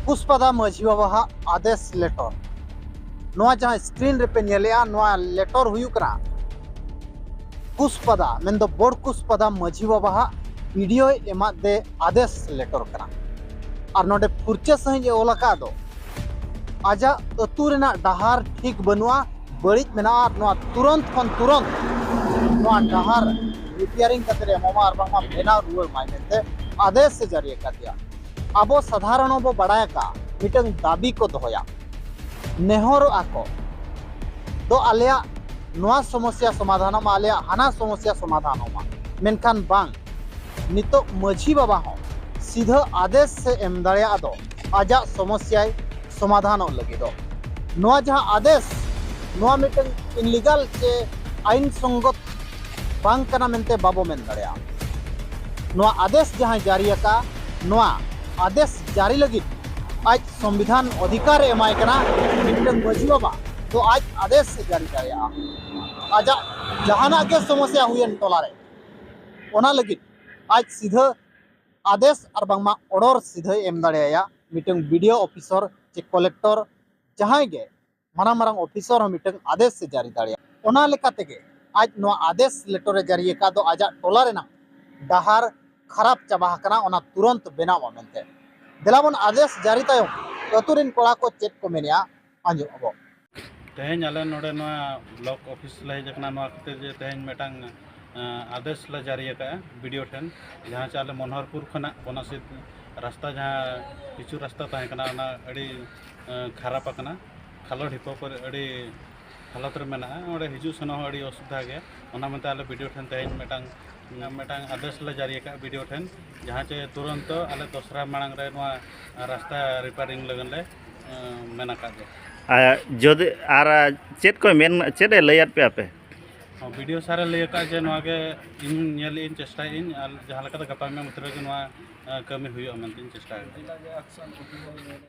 पुष्पदा माझी बाबा आदेश लेटर नोआ जहां स्क्रीन रे पे नेलेआ नोआ लेटर हुयुकना पुष्पदा मेन दो बोर्ड पुष्पदा माझी बाबा वीडियो एमा दे आदेश लेटर कना और नोडे फुरचे सही ओलका दो आजा अतु रेना डहार ठीक बनुआ बड़िज मेना नोआ तुरंत खन तुरंत नोआ डहार रिपेयरिंग कतरे एमोमा और बांगमा बेना रुअर माइनेते आदेश से जारी कर दिया। अब साधारण बो बड़ाया का मिटन दाबी को दोया नेहर आको दो आलिया नोआ समस्या समाधान मा आलिया हाना समस्या समाधान मा मेनखान बांग नितो माझी बाबा हो सीधा आदेश से एम दाड़िया दो आजा समस्या समाधान लगे दो नोआ जहां आदेश नोआ मिटन इनलीगल से आईन संगत बांग कना मेनते बाबो मेन दाड़िया नोआ आदेश जहां जारी का नोआ आदेश जारी लगी आज संविधान अधिकार एमाय कना मिटन माझी बाबा तो आज आदेश से जारी दाड़िया आजा जहाना के समस्या हुई टोलारे ओना लगी आज सीधा आदेश और बांगमा ऑर्डर सीधा एम दाड़िया मिटन वीडियो ऑफिसर चे कलेक्टर जहां गे मारांग मारांग ऑफिसर हो मिटन आदेश से जारी दाड़िया ओना लेका तेगे आज नो आदेश लेटर जारी का दो आजा टोला रेना डहार खराब चाबा कना ओना तुरंत बेनावा मेनते देलाबन आदेश जारी तायम अतुरिन कोड़ा को चेक को मेनिया आंजो अबो तेहन आले नोडे नोआ ब्लॉक ऑफिस ले जकना नोआ खातिर जे तेहन मेटांग आदेश ले जारी का वीडियो ठेन जहां चाले मनोहरपुर खना बनासित रास्ता जहां किछु रास्ता ताहे कना ना अड़ी खराब कना खालो ढिपो पर अड़ी हालत रे मेना ओडे हिजु सनो अड़ी असुविधा गया ओना मते आले वीडियो ठेन तेहन मेटांग आदेश ले जारी का वीडियो ठेन जहां चे तुरंत आले दोसरा मांग रे नोआ रास्ता रिपेयरिंग लगन ले मेना का जदि आर चेत को मेन चेत लैयात पे आपे वीडियो सारे लैका जे नोआ के इन नेल इन चेष्टा इन जहां लका गपा में मतलब नोआ कमी हुई मेनते चेष्टा